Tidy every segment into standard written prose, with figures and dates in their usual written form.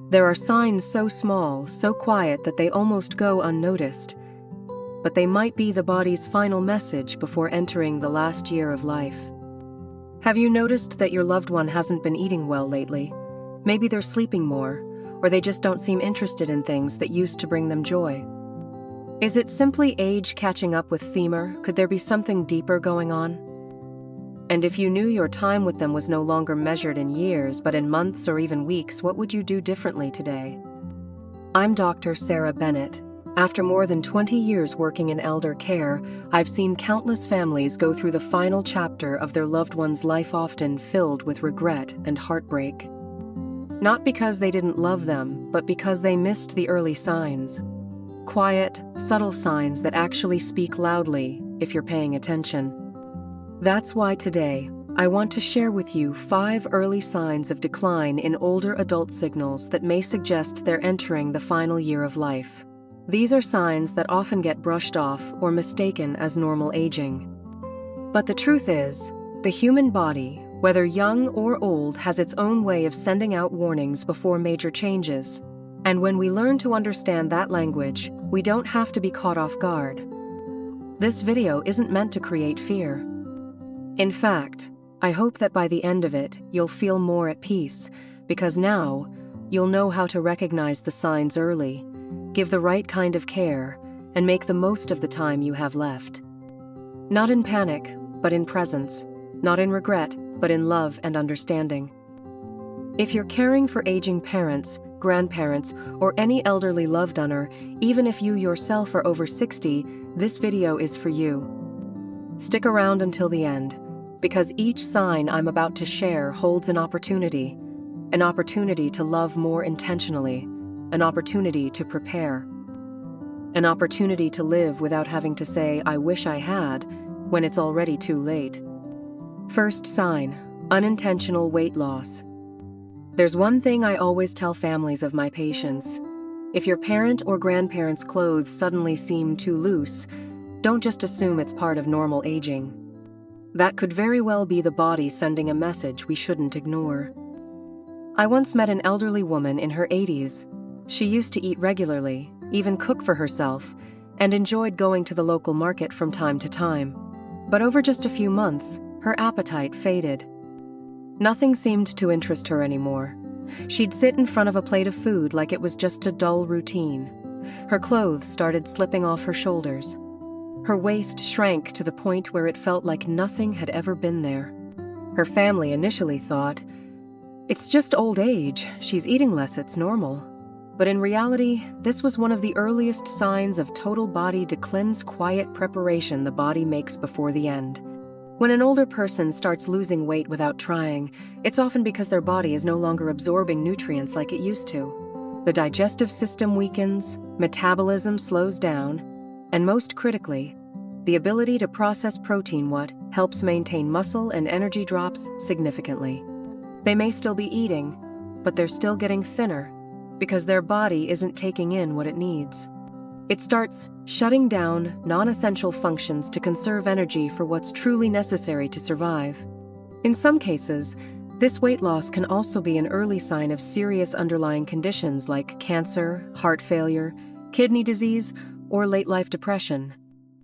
There are signs so small, so quiet that they almost go unnoticed, but they might be the body's final message before entering the last year of life. Have you noticed that your loved one hasn't been eating well lately? Maybe they're sleeping more, or they just don't seem interested in things that used to bring them joy. Is it simply age catching up with femur? Could there be something deeper going on? And if you knew your time with them was no longer measured in years, but in months or even weeks, what would you do differently today? I'm Dr. Sarah Bennett. After more than 20 years working in elder care, I've seen countless families go through the final chapter of their loved one's life, often filled with regret and heartbreak. Not because they didn't love them, but because they missed the early signs. Quiet, subtle signs that actually speak loudly if you're paying attention. That's why today, I want to share with you 5 early signs of decline in older adult signals that may suggest they're entering the final year of life. These are signs that often get brushed off or mistaken as normal aging. But the truth is, the human body, whether young or old, has its own way of sending out warnings before major changes. And when we learn to understand that language, we don't have to be caught off guard. This video isn't meant to create fear. In fact, I hope that by the end of it, you'll feel more at peace, because now, you'll know how to recognize the signs early, give the right kind of care, and make the most of the time you have left. Not in panic, but in presence. Not in regret, but in love and understanding. If you're caring for aging parents, grandparents, or any elderly loved one, even if you yourself are over 60, this video is for you. Stick around until the end, because each sign I'm about to share holds an opportunity to love more intentionally, an opportunity to prepare, an opportunity to live without having to say, "I wish I had," when it's already too late. First sign, unintentional weight loss. There's one thing I always tell families of my patients. If your parent or grandparent's clothes suddenly seem too loose, don't just assume it's part of normal aging. That could very well be the body sending a message we shouldn't ignore. I once met an elderly woman in her 80s. She used to eat regularly, even cook for herself, and enjoyed going to the local market from time to time. But over just a few months, her appetite faded. Nothing seemed to interest her anymore. She'd sit in front of a plate of food like it was just a dull routine. Her clothes started slipping off her shoulders. Her waist shrank to the point where it felt like nothing had ever been there. Her family initially thought, "It's just old age, she's eating less, it's normal." But in reality, this was one of the earliest signs of total body decline's quiet preparation the body makes before the end. When an older person starts losing weight without trying, it's often because their body is no longer absorbing nutrients like it used to. The digestive system weakens, metabolism slows down, and most critically, the ability to process protein, what helps maintain muscle and energy, drops significantly. They may still be eating, but they're still getting thinner because their body isn't taking in what it needs. It starts shutting down non-essential functions to conserve energy for what's truly necessary to survive. In some cases, this weight loss can also be an early sign of serious underlying conditions like cancer, heart failure, kidney disease, or late-life depression.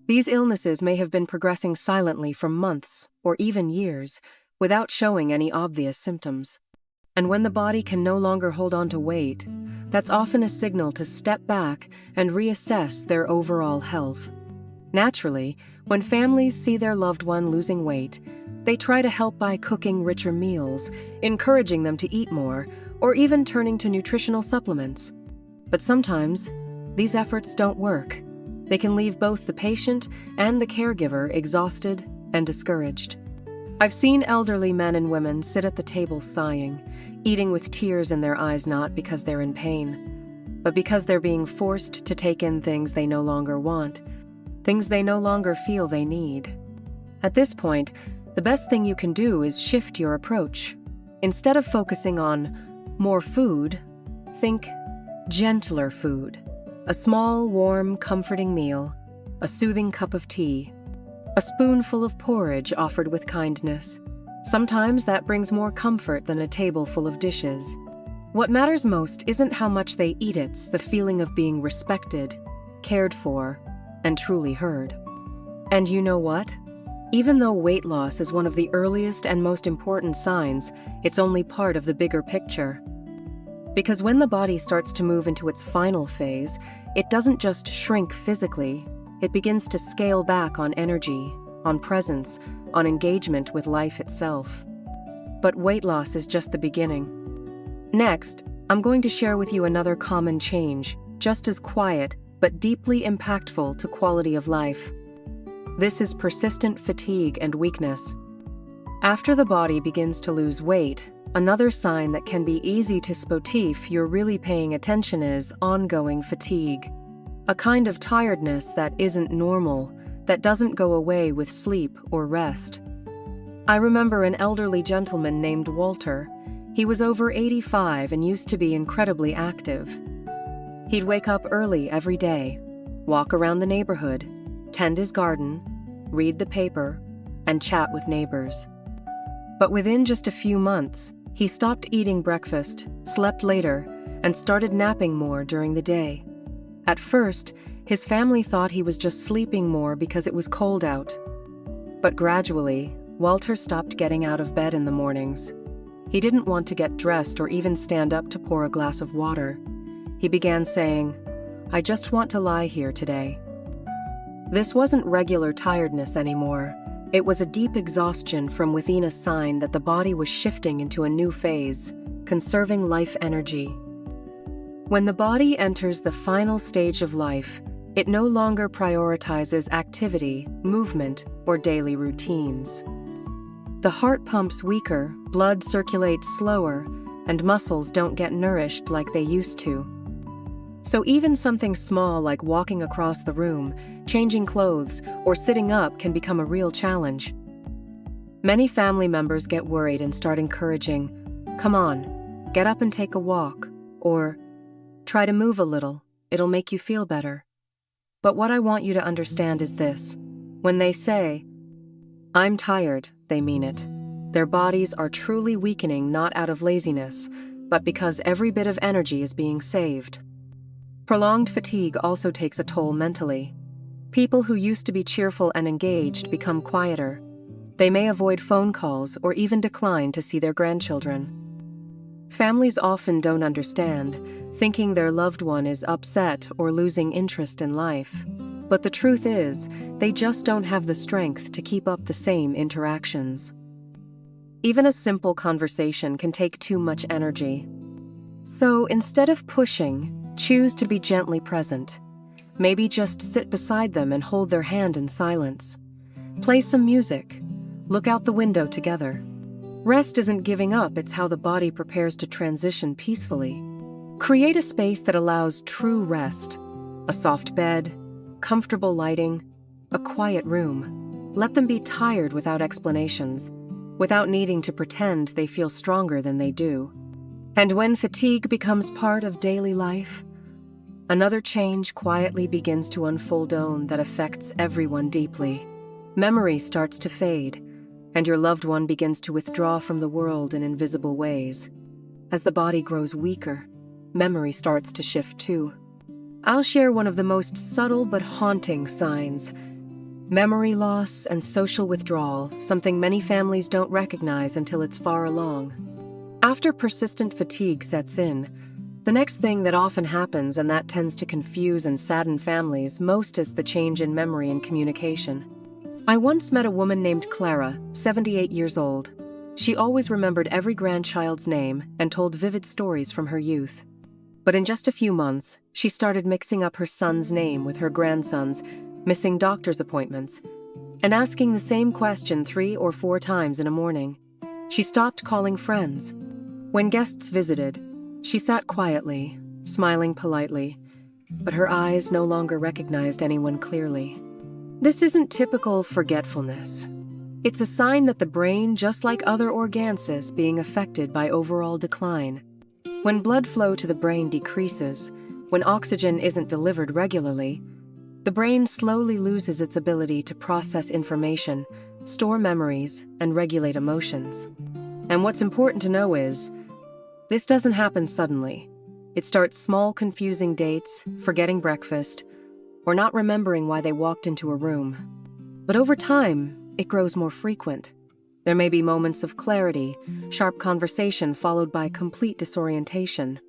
These illnesses may have been progressing silently for months or even years without showing any obvious symptoms. And when the body can no longer hold on to weight, that's often a signal to step back and reassess their overall health. Naturally, when families see their loved one losing weight, they try to help by cooking richer meals, encouraging them to eat more, or even turning to nutritional supplements. But sometimes, these efforts don't work. They can leave both the patient and the caregiver exhausted and discouraged. I've seen elderly men and women sit at the table sighing, eating with tears in their eyes, not because they're in pain, but because they're being forced to take in things they no longer want, things they no longer feel they need. At this point, the best thing you can do is shift your approach. Instead of focusing on more food, think gentler food. A small, warm, comforting meal, a soothing cup of tea, a spoonful of porridge offered with kindness. Sometimes that brings more comfort than a table full of dishes. What matters most isn't how much they eat, it's the feeling of being respected, cared for, and truly heard. And you know what? Even though weight loss is one of the earliest and most important signs, it's only part of the bigger picture. Because when the body starts to move into its final phase, it doesn't just shrink physically, it begins to scale back on energy, on presence, on engagement with life itself. But weight loss is just the beginning. Next, I'm going to share with you another common change, just as quiet but deeply impactful to quality of life. This is persistent fatigue and weakness. After the body begins to lose weight, another sign that can be easy to spot if you're really paying attention is ongoing fatigue. A kind of tiredness that isn't normal, that doesn't go away with sleep or rest. I remember an elderly gentleman named Walter. He was over 85 and used to be incredibly active. He'd wake up early every day, walk around the neighborhood, tend his garden, read the paper, and chat with neighbors. But within just a few months, he stopped eating breakfast, slept later, and started napping more during the day. At first, his family thought he was just sleeping more because it was cold out. But gradually, Walter stopped getting out of bed in the mornings. He didn't want to get dressed or even stand up to pour a glass of water. He began saying, "I just want to lie here today." This wasn't regular tiredness anymore. It was a deep exhaustion from within, a sign that the body was shifting into a new phase, conserving life energy. When the body enters the final stage of life, it no longer prioritizes activity, movement, or daily routines. The heart pumps weaker, blood circulates slower, and muscles don't get nourished like they used to. So even something small like walking across the room, changing clothes, or sitting up can become a real challenge. Many family members get worried and start encouraging, "Come on, get up and take a walk," or "Try to move a little, it'll make you feel better." But what I want you to understand is this: when they say, "I'm tired," they mean it. Their bodies are truly weakening, not out of laziness, but because every bit of energy is being saved. Prolonged fatigue also takes a toll mentally. People who used to be cheerful and engaged become quieter. They may avoid phone calls or even decline to see their grandchildren. Families often don't understand, thinking their loved one is upset or losing interest in life. But the truth is, they just don't have the strength to keep up the same interactions. Even a simple conversation can take too much energy. So instead of pushing, choose to be gently present. Maybe just sit beside them and hold their hand in silence. Play some music. Look out the window together. Rest isn't giving up, it's how the body prepares to transition peacefully. Create a space that allows true rest. A soft bed, comfortable lighting, a quiet room. Let them be tired without explanations, without needing to pretend they feel stronger than they do. And when fatigue becomes part of daily life, another change quietly begins to unfold that affects everyone deeply. Memory starts to fade, and your loved one begins to withdraw from the world in invisible ways. As the body grows weaker, memory starts to shift too. I'll share one of the most subtle but haunting signs: memory loss and social withdrawal, something many families don't recognize until it's far along. After persistent fatigue sets in, the next thing that often happens, and that tends to confuse and sadden families most, is the change in memory and communication. I once met a woman named Clara, 78 years old. She always remembered every grandchild's name and told vivid stories from her youth. But in just a few months, she started mixing up her son's name with her grandson's, missing doctor's appointments, and asking the same question 3 or 4 times in a morning. She stopped calling friends. When guests visited, she sat quietly, smiling politely, but her eyes no longer recognized anyone clearly. This isn't typical forgetfulness. It's a sign that the brain, just like other organs, is being affected by overall decline. When blood flow to the brain decreases, when oxygen isn't delivered regularly, the brain slowly loses its ability to process information, store memories, and regulate emotions. And what's important to know is, This doesn't happen suddenly. It starts small, confusing dates, forgetting breakfast, or not remembering why they walked into a room. But over time, it grows more frequent. There may be moments of clarity, sharp conversation followed by complete disorientation.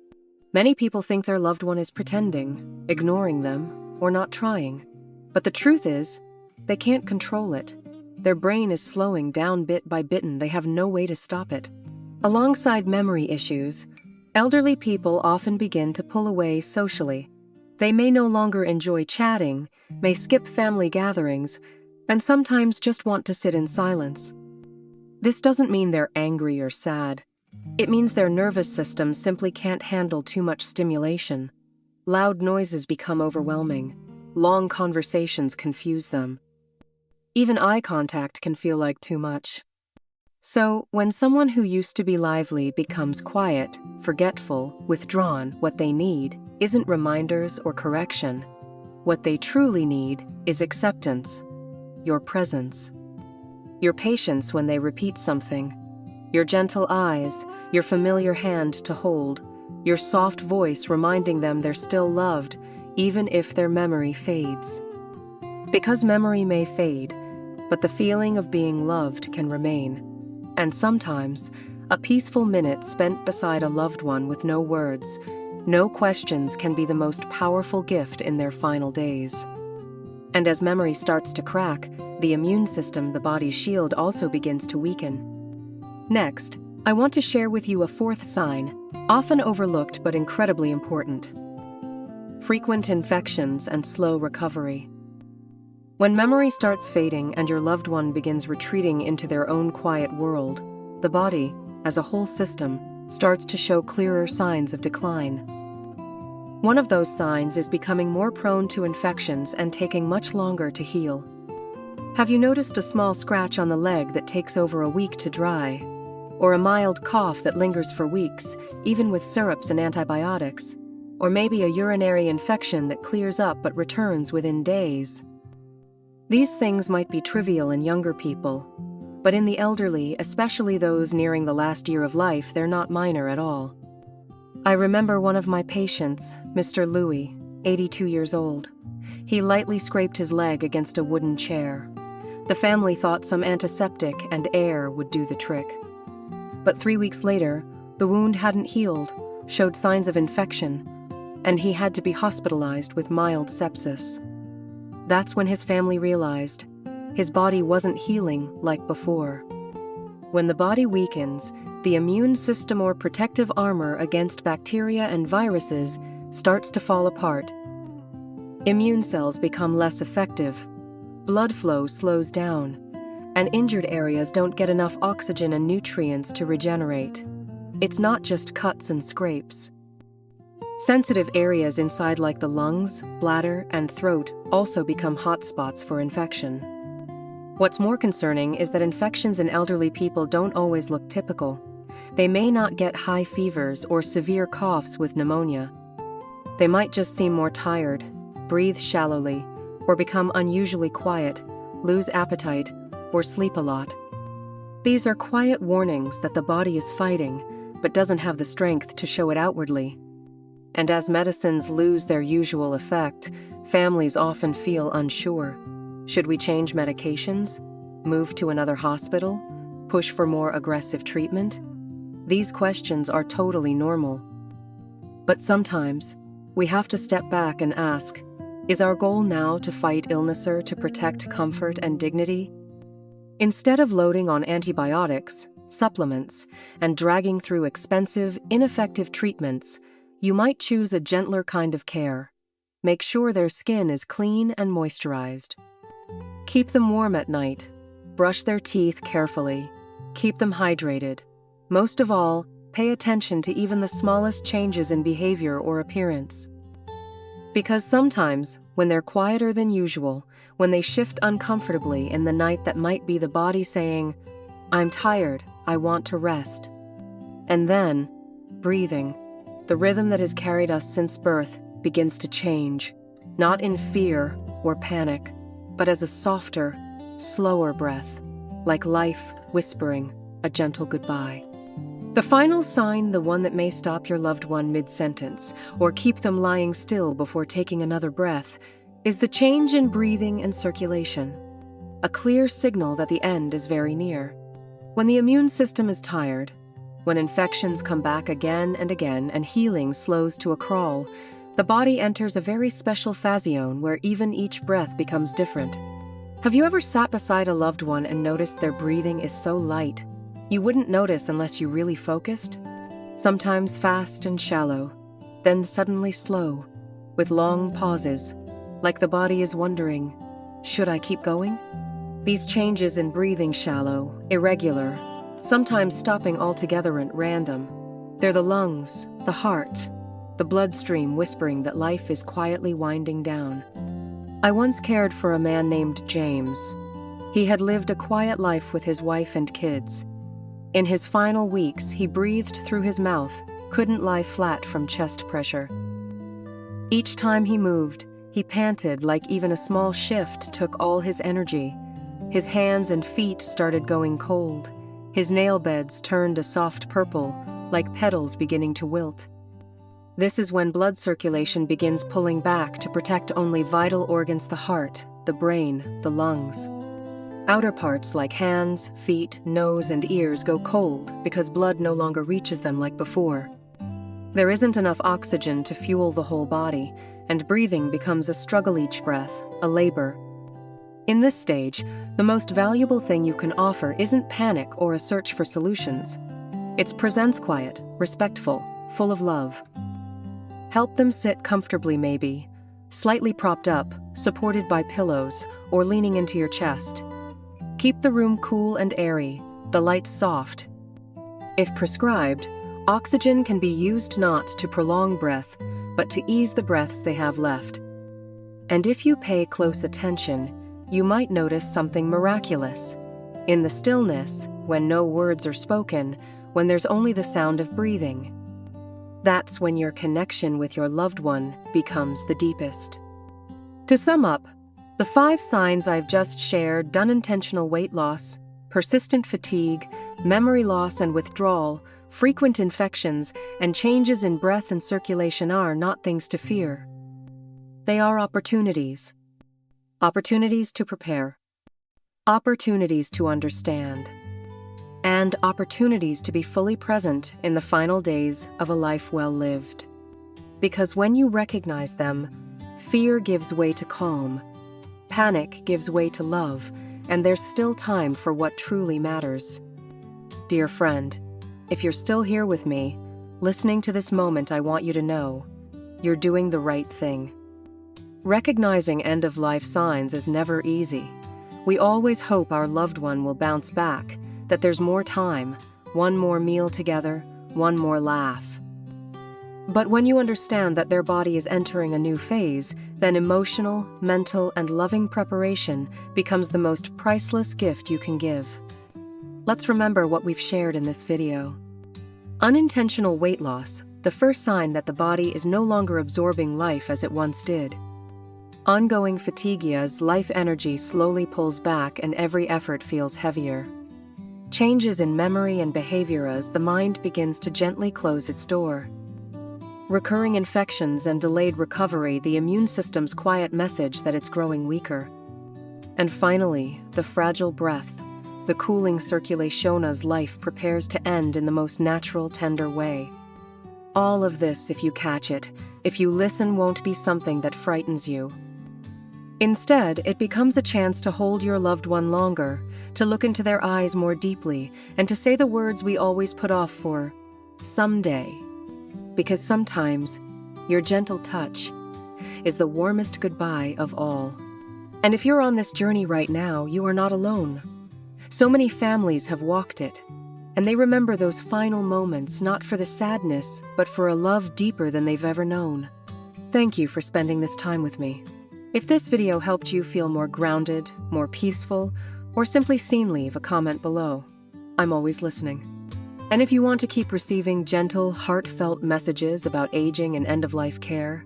Many people think their loved one is pretending, ignoring them, or not trying. But the truth is, they can't control it. Their brain is slowing down bit by bit and they have no way to stop it. Alongside memory issues, elderly people often begin to pull away socially. They may no longer enjoy chatting, may skip family gatherings, and sometimes just want to sit in silence. This doesn't mean they're angry or sad. It means their nervous system simply can't handle too much stimulation. Loud noises become overwhelming. Long conversations confuse them. Even eye contact can feel like too much. So, when someone who used to be lively becomes quiet, forgetful, withdrawn, what they need isn't reminders or correction. What they truly need is acceptance, your presence, your patience when they repeat something, your gentle eyes, your familiar hand to hold, your soft voice reminding them they're still loved, even if their memory fades. Because memory may fade, but the feeling of being loved can remain. And sometimes, a peaceful minute spent beside a loved one with no words, no questions can be the most powerful gift in their final days. And as memory starts to crack, the immune system, the body's shield, also begins to weaken. Next, I want to share with you a fourth sign, often overlooked but incredibly important. Frequent infections and slow recovery. When memory starts fading and your loved one begins retreating into their own quiet world, the body, as a whole system, starts to show clearer signs of decline. One of those signs is becoming more prone to infections and taking much longer to heal. Have you noticed a small scratch on the leg that takes over a week to dry? Or a mild cough that lingers for weeks, even with syrups and antibiotics? Or maybe a urinary infection that clears up but returns within days? These things might be trivial in younger people, but in the elderly, especially those nearing the last year of life, they're not minor at all. I remember one of my patients, Mr. Louis, 82 years old. He lightly scraped his leg against a wooden chair. The family thought some antiseptic and air would do the trick. But 3 weeks later, the wound hadn't healed, showed signs of infection, and he had to be hospitalized with mild sepsis. That's when his family realized his body wasn't healing like before. When the body weakens, the immune system or protective armor against bacteria and viruses starts to fall apart. Immune cells become less effective, blood flow slows down, and injured areas don't get enough oxygen and nutrients to regenerate. It's not just cuts and scrapes. Sensitive areas inside like the lungs, bladder, and throat also become hotspots for infection. What's more concerning is that infections in elderly people don't always look typical. They may not get high fevers or severe coughs with pneumonia. They might just seem more tired, breathe shallowly, or become unusually quiet, lose appetite, or sleep a lot. These are quiet warnings that the body is fighting, but doesn't have the strength to show it outwardly. And as medicines lose their usual effect, families often feel unsure. Should we change medications? Move to another hospital? Push for more aggressive treatment? These questions are totally normal. But sometimes, we have to step back and ask, is our goal now to fight illness or to protect comfort and dignity? Instead of loading on antibiotics, supplements, and dragging through expensive, ineffective treatments, you might choose a gentler kind of care. Make sure their skin is clean and moisturized. Keep them warm at night. Brush their teeth carefully. Keep them hydrated. Most of all, pay attention to even the smallest changes in behavior or appearance. Because sometimes, when they're quieter than usual, when they shift uncomfortably in the night, that might be the body saying, "I'm tired, I want to rest." And then, breathing, the rhythm that has carried us since birth, begins to change, not in fear or panic, but as a softer, slower breath, like life whispering a gentle goodbye. The final sign, the one that may stop your loved one mid-sentence or keep them lying still before taking another breath, is the change in breathing and circulation, a clear signal that the end is very near. When the immune system is tired, when infections come back again and again and healing slows to a crawl, the body enters a very special phase zone where even each breath becomes different. Have you ever sat beside a loved one and noticed their breathing is so light you wouldn't notice unless you really focused? Sometimes fast and shallow, then suddenly slow, with long pauses, like the body is wondering, should I keep going? These changes in breathing shallow, irregular, sometimes stopping altogether at random. They're the lungs, the heart, the bloodstream whispering that life is quietly winding down. I once cared for a man named James. He had lived a quiet life with his wife and kids. In his final weeks, he breathed through his mouth, couldn't lie flat from chest pressure. Each time he moved, he panted like even a small shift took all his energy. His hands and feet started going cold. His nail beds turned a soft purple, like petals beginning to wilt. This is when blood circulation begins pulling back to protect only vital organs: the heart, the brain, the lungs. Outer parts like hands, feet, nose, and ears go cold because blood no longer reaches them like before. There isn't enough oxygen to fuel the whole body, and breathing becomes a struggle each breath, a labor. In this stage, the most valuable thing you can offer isn't panic or a search for solutions. It's presence quiet, respectful, full of love. Help them sit comfortably, maybe, slightly propped up, supported by pillows, or leaning into your chest. Keep the room cool and airy, the lights soft. If prescribed, oxygen can be used not to prolong breath, but to ease the breaths they have left. And if you pay close attention, you might notice something miraculous. In the stillness, when no words are spoken, when there's only the sound of breathing, that's when your connection with your loved one becomes the deepest. To sum up, the 5 signs I've just shared: unintentional weight loss, persistent fatigue, memory loss and withdrawal, frequent infections, and changes in breath and circulation are not things to fear. They are opportunities. Opportunities to prepare. Opportunities to understand. And opportunities to be fully present in the final days of a life well lived. Because when you recognize them, fear gives way to calm, panic gives way to love, and there's still time for what truly matters. Dear friend, if you're still here with me, listening to this moment, I want you to know, you're doing the right thing. Recognizing end-of-life signs is never easy. We always hope our loved one will bounce back, that there's more time, one more meal together, one more laugh. But when you understand that their body is entering a new phase, then emotional, mental, and loving preparation becomes the most priceless gift you can give. Let's remember what we've shared in this video. Unintentional weight loss, the first sign that the body is no longer absorbing life as it once did. Ongoing fatigue as life energy slowly pulls back and every effort feels heavier. Changes in memory and behavior as the mind begins to gently close its door. Recurring infections and delayed recovery, the immune system's quiet message that it's growing weaker. And finally, the fragile breath, the cooling circulation as life prepares to end in the most natural, tender way. All of this, if you catch it, if you listen, won't be something that frightens you. Instead, it becomes a chance to hold your loved one longer, to look into their eyes more deeply, and to say the words we always put off for someday. Because sometimes, your gentle touch is the warmest goodbye of all. And if you're on this journey right now, you are not alone. So many families have walked it, and they remember those final moments not for the sadness, but for a love deeper than they've ever known. Thank you for spending this time with me. If this video helped you feel more grounded, more peaceful, or simply seen, leave a comment below. I'm always listening. And if you want to keep receiving gentle, heartfelt messages about aging and end-of-life care,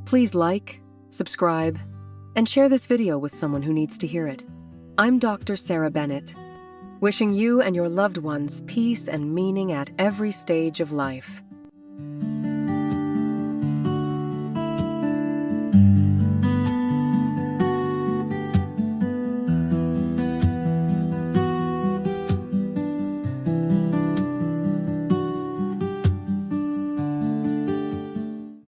please like, subscribe, and share this video with someone who needs to hear it. I'm Dr. Sarah Bennett, Wishing you and your loved ones peace and meaning at every stage of life.